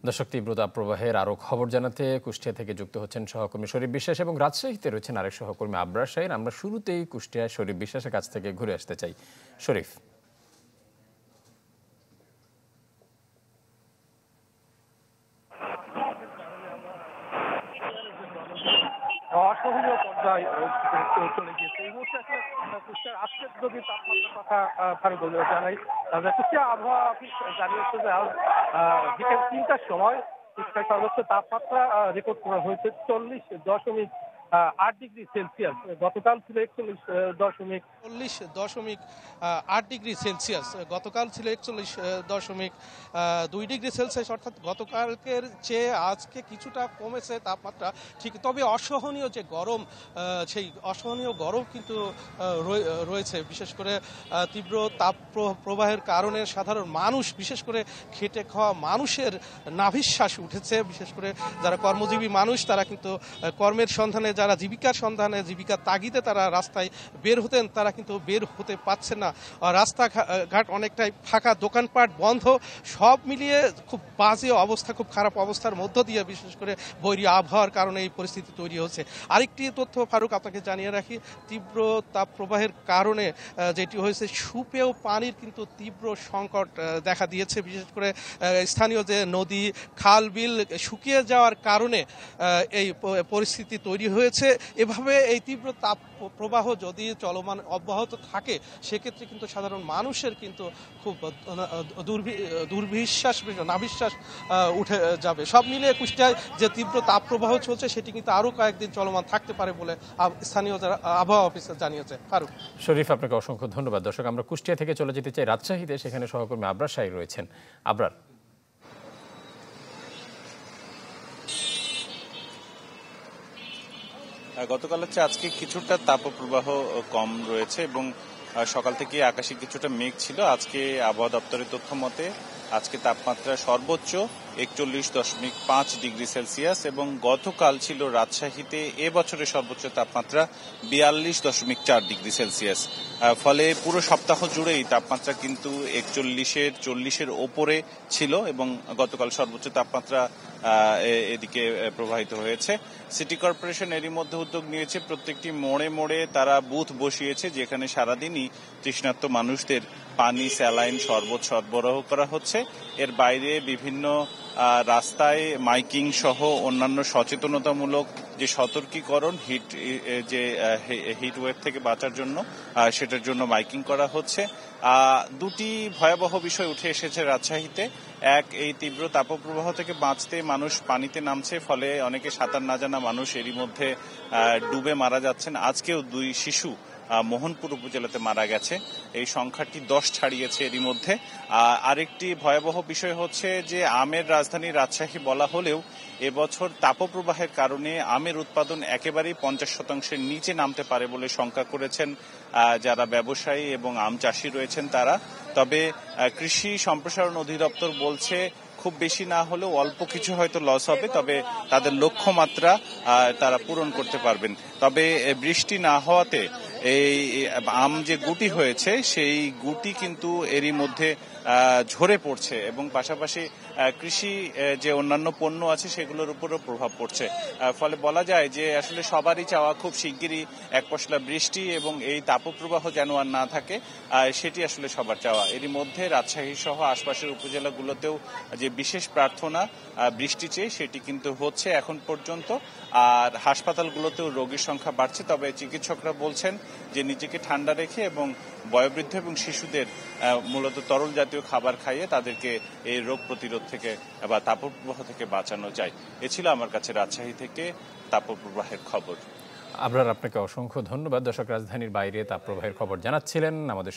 দর্শক, তীব্র তাপপ্রবাহের আরও খবর জানাতে কুষ্টিয়া থেকে যুক্ত হচ্ছেন সহকর্মী শরীফ বিশ্বাস এবং রাজশাহীতে রয়েছেন আরেক সহকর্মী আবরার শাহীন। আমরা শুরুতেই কুষ্টিয়ায় শরীফ বিশ্বাসের কাছ থেকে ঘুরে আসতে চাই। শরীফ, অসহনীয় পর্যায়ে চলে গিয়েছে এই মুহূর্তে। আসলে কুষ্টিয়ার আজকের যদি তাপমাত্রার কথা ফারুক জানাই, কুষ্টিয়া আবহাওয়া অফিস জানিয়েছে যে আজ বিকেল ৩টার সময় কুষ্টিয়ার সর্বোচ্চ তাপমাত্রা রেকর্ড করা হয়েছে 40.8 ডিগ্রি সেলসিয়াস। গতকাল ছিল 41.8 ডিগ্রি সেলসিয়াস। গতকাল ছিল 41.2 ডিগ্রি সেলসিয়াস, অর্থাৎ গতকালকের চেয়ে আজকে কিছুটা কমেছে তাপমাত্রা ঠিক, তবে অসহনীয় যে গরম, সেই অসহনীয় গরম কিন্তু রয়েছে। বিশেষ করে তীব্র তাপ প্রবাহের কারণে সাধারণ মানুষ, বিশেষ করে খেটে খাওয়া মানুষের নাভিশ্বাস উঠেছে। বিশেষ করে যারা কর্মজীবী মানুষ, তারা কিন্তু কর্মের সন্ধানে, যারা জীবিকার সন্ধানে, জীবিকার তাগিদে তারা রাস্তায় বের হতেন, তারা কিন্তু বের হতে পারছেন না। রাস্তাঘাট অনেকটাই ফাঁকা, দোকানপাট বন্ধ, সব মিলিয়ে খুব বাজে অবস্থা, খুব খারাপ অবস্থার মধ্য দিয়ে বিশেষ করে বৈরী আবহাওয়ার কারণে এই পরিস্থিতি তৈরি হচ্ছে। আরেকটি তথ্য ফারুক আপনাকে জানিয়ে রাখি, তীব্র তাপ প্রবাহের কারণে যেটি হয়েছে, সুপেয় পানির কিন্তু তীব্র সংকট দেখা দিয়েছে। বিশেষ করে স্থানীয় যে নদী, খাল, বিল শুকিয়ে যাওয়ার কারণে এই পরিস্থিতি তৈরি হয়েছে। এভাবে এই তীব্র তাপ প্রবাহ যদি চলমান অব্যাহত থাকে, সেক্ষেত্রে কিন্তু সাধারণ মানুষের কিন্তু খুব দুর্বিশ্বাস, নাভিশ্বাস উঠে যাবে। সব মিলিয়ে কুষ্টিয়ায় যে তীব্র তাপ প্রবাহ চলছে, সেটি কিন্তু আরও কয়েকদিন চলমান থাকতে পারে বলে স্থানীয় যারা আবহাওয়া অফিসার জানিয়েছে। ফারুক, শরীফ, আপনাকে অসংখ্য ধন্যবাদ। দর্শক, আমরা কুষ্টিয়া থেকে চলে যেতে চাই রাজশাহীতে, সেখানে সহকর্মী আবরার শাহীন রয়েছেন। আবরার, গতকালের চেয়ে আজকে কিছুটা তাপপ্রবাহ কম রয়েছে এবং সকাল থেকে আকাশে কিছুটা মেঘ ছিল। আজকে আবহাওয়া দপ্তরের তথ্য মতে আজকে তাপমাত্রা সর্বোচ্চ 41.5 ডিগ্রি সেলসিয়াস এবং গতকাল ছিল রাজশাহীতে এবছরের সর্বোচ্চ তাপমাত্রা 42.4 ডিগ্রি সেলসিয়াস। ফলে পুরো সপ্তাহ জুড়েই তাপমাত্রা কিন্তু 41-40-এর ওপরে ছিল এবং গতকাল সর্বোচ্চ তাপমাত্রা এদিকে প্রবাহিত হয়েছে। সিটি কর্পোরেশন এরই মধ্যে উদ্যোগ নিয়েছে, প্রত্যেকটি মোড়ে মোড়ে তারা বুথ বসিয়েছে, যেখানে সারাদিনই তৃষ্ণার্ত মানুষদের পানি, স্যালাইন, শরবত সরবরাহ করা হচ্ছে। এর বাইরে বিভিন্ন রাস্তায় মাইকিং সহ অন্যান্য সচেতনতামূলক যে সতর্কীকরণ, হিট ওয়েভ থেকে বাঁচার জন্য, সেটার জন্য মাইকিং করা হচ্ছে। দুটি ভয়াবহ বিষয় উঠে এসেছে রাজশাহীতে। এক, এই তীব্র তাপপ্রবাহ থেকে বাঁচতে মানুষ পানিতে নামছে, ফলে অনেকে সাঁতার না জানা মানুষ এরই মধ্যে ডুবে মারা যাচ্ছেন। আজকেও 2 শিশু মোহনপুর উপজেলাতে মারা গেছে, এই সংখ্যাটি 10 ছাড়িয়েছে এরই মধ্যে। আরেকটি ভয়াবহ বিষয় হচ্ছে যে আমের রাজধানী রাজশাহী বলা হলেও এবছর তাপপ্রবাহের কারণে আমের উৎপাদন একেবারেই 50% নিচে নামতে পারে বলে শঙ্কা করেছেন যারা ব্যবসায়ী এবং আম চাষি রয়েছেন তারা। তবে কৃষি সম্প্রসারণ অধিদপ্তর বলছে খুব বেশি না হলেও অল্প কিছু হয়তো লস হবে, তবে তাদের লক্ষ্যমাত্রা তারা পূরণ করতে পারবেন। তবে বৃষ্টি না হওয়াতে এই আম যে গুটি হয়েছে, সেই গুটি কিন্তু এরই মধ্যে ঝরে পড়ছে এবং পাশাপাশি কৃষি যে অন্যান্য পণ্য আছে সেগুলোর উপরও প্রভাব পড়ছে। ফলে বলা যায় যে আসলে সবারই চাওয়া খুব শিগগিরই এক পশলা বৃষ্টি এবং এই তাপপ্রবাহ যেন আর না থাকে, সেটি আসলে সবার চাওয়া। এরই মধ্যে রাজশাহী সহ আশপাশের উপজেলাগুলোতেও যে বিশেষ প্রার্থনা বৃষ্টি চেয়ে, সেটি কিন্তু হচ্ছে এখন পর্যন্ত। আর হাসপাতালগুলোতেও রোগীর সংখ্যা বাড়ছে, তবে চিকিৎসকরা বলছেন যে নিজেকে ঠান্ডা রেখে এবং বয়োবৃদ্ধ এবং শিশুদের মূলত তরল জাতীয় খাবার খাইয়ে তাদেরকে এই রোগ প্রতিরোধ থেকে বা তাপপ্রবাহ থেকে বাঁচানো যায়। এ ছিল আমার কাছে রাজশাহী থেকে তাপপ্রবাহের খবর। আবরার, আপনাকে অসংখ্য ধন্যবাদ। দর্শক, রাজধানীর বাইরে তাপপ্রবাহের খবর জানাচ্ছিলেন আমাদের